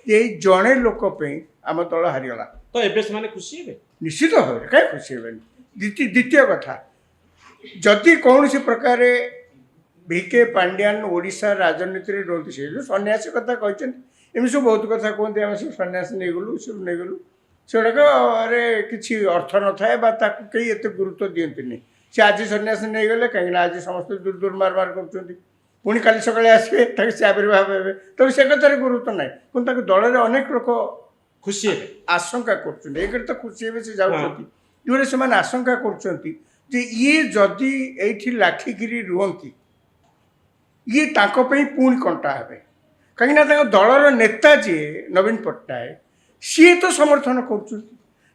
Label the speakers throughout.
Speaker 1: ये जड़े लोक आम दल हारीगला
Speaker 2: तो एबे से खुशी हे
Speaker 1: निश्चित भाव में कहीं खुशी हे द्वितीय कथा जदि कौन सी प्रकार भिके पांड्यान ओडिशा राजनीति में रोती से जो सन्यासी कथा कहते एम सब बहुत कथा कहते आम सब सन्यासी नहीं गलु सब नहीं गलु से अरे किसी अर्थ न थाए कई एत गुरुत्व दिखती सी आज सन्यासी नहीं गले कहीं आज समस्त दूर दूर मार मार कर पुणी काली सकाଳେ आसवे से आविर्भाव हे तब से कथार गुरुत्व ना कि दल में अनेक लोक
Speaker 2: खुशी हे
Speaker 1: आशंका कर तो खुशी हे से जाऊँगी जो से आशंका कर ये जदि ये लाखिकी रुहति ये पुणी कंटा हे कहीं दलर नेता जी नवीन पट्टनायक सी तो समर्थन कर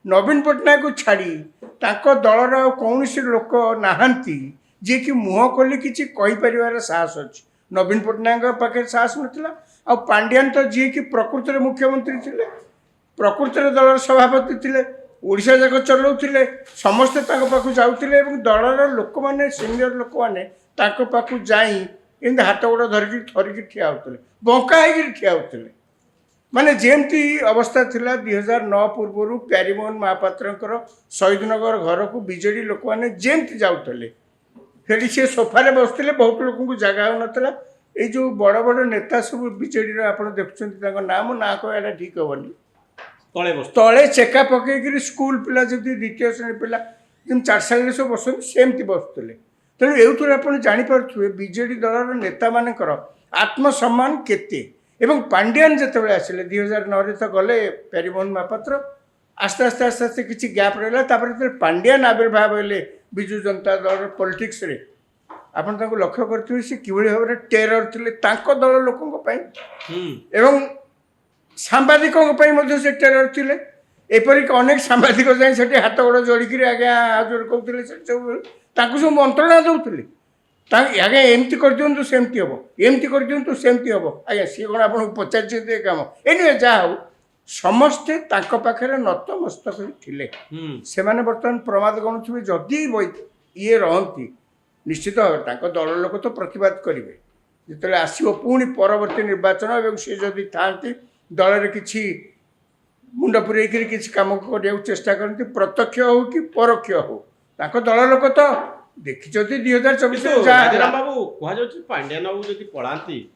Speaker 1: नवीन पट्टनायक को छाड़ी दलर कौन लोक नहांती जी कि मुह खोली किसी कहीपर साहस अच्छी नवीन पट्टनायक पाखे साहस नाला आ पांड्यान तो जी कि प्रकृत मुख्यमंत्री थे प्रकृत दलर सभापति थे ओडिशा जाक चलाउले समस्ते पाक जाऊे दलर लोक मैंने सीनियर लोक मैंने पाक जाई एमती हाथ गोड़ धरिकी थरिकी ठिया होते बंका होकर ठिया होते माने जेमती अवस्था थिला 2009 पूर्व प्यारीमोहन महापात्र शहीदनगर घर को बीजेडी लोक मैंने जेमती जाऊे सेठी सी सोफारे बसते बहुत लोक जगह हो नाला ये जो बड़ बड़ नेता सब बीजेडी आप देखुं नाम ना कहना ठीक हेनी तले चेका पकईकि स्कूल पिला जब द्वितीय श्रेणी पिला जब चारशाली सब बसते सेमती बसुले तेणु ये आप जापे बीजेडी दलर नेता मानकर आत्मसम्मान केते एवं पांड्यान जिते आसिले 2009 तो गले प्यारीमोहन महापात्र आस्ते आस्ते आस्ते आस्ते किसी गैप रहा पांड्यान आविर्भाव हेले विजु जनता दल पॉलिटिक्स रे आपन ताको लक्ष्य करथिबे से किभଳି भाबरे टेरर थिले तांको दल लोकंक पई एवं सांबादिकों पई मध्ये से टेरर थिले एपरिक अनेक सांबादिक जाई सेठी हाथ गोड़ जोड़िकी आज्ञा हाजुर कहते सब तांको सब मंत्रणा दउथिले आज्ञा एमती कर दिंतु सेमती हम एमती कर दिंतु सेमती हम आज्ञा सी कौन आपको पचार काम एनिवे जहाँ हो समस्ते पाखे नतमस्तक थे से बर्तमान प्रमाद गणुवे जदि ये रहती निश्चित भाव दल लोक तो प्रतिवाद करेंगे जिते आसो पुणी परवर्ती निर्वाचन और सी जदि था दल कि मुंड पुरे किसी कम करने चेष्टा करती प्रत्यक्ष हो कि परोक्ष हो दल लोक तो देखी 2024
Speaker 2: बाबू कह पांड्यान बाबू जब पढ़ाती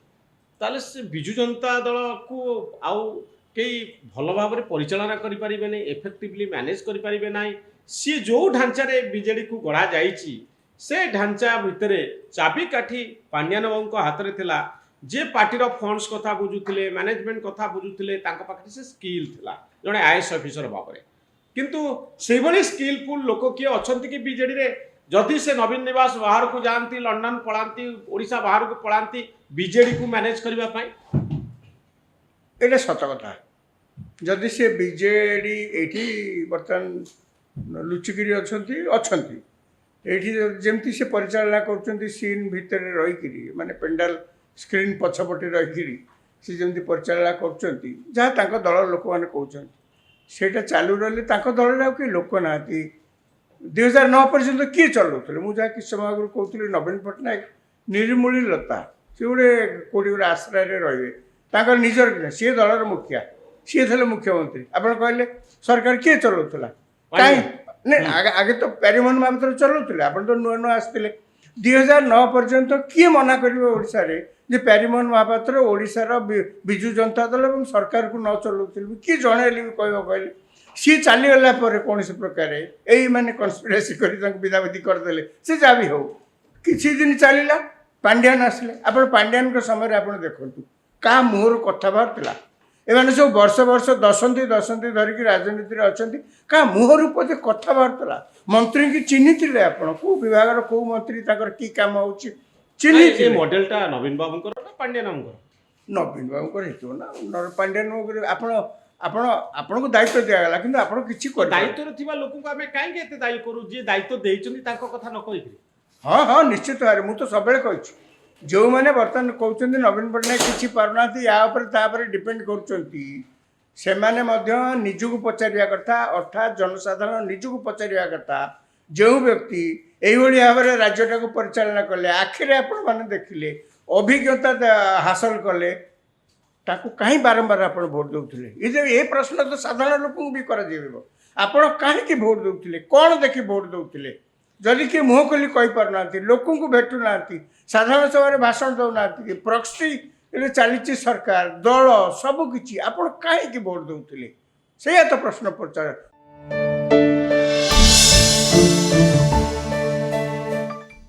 Speaker 2: ताले से बिजु जनता दल को आउ कई भल भाव परिचालना करें इफेक्टिवली मैनेज करें ना सी जो ढांचारे बीजेडी को गढ़ा जाइए से ढांचा भितर चाबिकाठी पांड्यान बाबू हाथ में थिला जे पार्टीर फंड्स कथा बुझुले मैनेजमेंट कथा बुझुले पाखे से स्किल थिला जड़े आईएएस ऑफिसर भाव में किंतु से भली स्किलफुल लोक किए अच्छा कि बीजेडी रे जदि से नवीन निवास बाहर को जाती लंडन पढ़ाती ओडिशा बाहर को पढ़ाती बीजेडी को मैनेज करने
Speaker 1: ये सत कथा जदि से बीजेडी ये बर्तमान लुचिकी अच्छा जमती से परिचालना कर सीन भितर रहीकि माने पेंडाल स्क्रीन पछपटे रहीकि सी जमी परिचालना कर दल लोक मैंने कहते से चालू रही दल आ कि लोक ना 2009 पर्यंत किए चलाऊे मुझे किस समय आगे कहती नवीन पट्टनायक निर्मूली लता सी गोटे कौटी गोटे आश्रय रही निजर कि सी दलर मुखिया सी थे मुख्यमंत्री आप कहले सरकार किए चलाऊला कहीं आगे तो प्यारीमोहन महापात्र चलाऊे आप तो नुआ नुआ आसते 2009 पर्यंत किए मना करेशा जे प्यारीमोहन महापात्र ओडिशार विजु जनता दल और सरकार को न चलाऊे किए जनइले भी कहले सी चलीगला कौन से प्रकार यही मैंने कन्स्पिरेसी कर विदाविदी करदे से जहाँ भी हो किसी दिन चलला पांड्यान आसिले आप पांड्यान समय आप देखूँ क्या मुहर कथा बाहर एमाने सब वर्ष वर्ष दशंधि धरिकी राजनीति अच्छा क्या मुहर पदे कथा बाहर मंत्री की चिन्ही थे आप विभाग कौ मंत्री कि कम हो चिन्ही
Speaker 2: मॉडलटा नवीन बाबू पांड्यान
Speaker 1: नवीन बाबू ना पांड्यान बाबू आपण को दायित्व दिगला कि
Speaker 2: दायित्व थी लोक कहीं दायी करूँ जी दायित्व देती कथा न कही
Speaker 1: हाँ हाँ निश्चित भाव मुझे सब कही जो मैंने बर्तमान कहते नवीन पट्टनायक किसी पारना यापर डिपेंड कर निजक पचार कथा अर्थात जनसाधारण निजक पचार कथा जो व्यक्ति यही भाव में राज्यटा को परिचालना कले आखिरे आपण मैंने देखिले अभिज्ञता हासिल कले ତାକୁ କାହିଁ ବାରମ୍ବାର ଆପଣ ଭୋଟ୍ ଦେଉଥିଲେ? ଏ ପ୍ରଶ୍ନ ତ ସାଧାରଣ ଲୋକଙ୍କୁ ବି କରାଯିବ। ଆପଣ କାହିଁକି ଭୋଟ୍ ଦେଉଥିଲେ? କ'ଣ ଦେଖି ଭୋଟ୍ ଦେଉଥିଲେ? ଯଦି କିଏ ମୁହଁ ଖୋଲି କହିପାରୁନାହାନ୍ତି, ଲୋକଙ୍କୁ ଭେଟୁନାହାନ୍ତି, ସାଧାରଣ ସଭାରେ ଭାଷଣ ଦେଉନାହାନ୍ତି, ପ୍ରକ୍ସିରେ ଚାଲିଛି ସରକାର, ଦଳ ସବୁକିଛି, ଆପଣ କାହିଁକି ଭୋଟ୍ ଦେଉଥିଲେ? ସେଇଆ ତ ପ୍ରଶ୍ନ ପଚାର।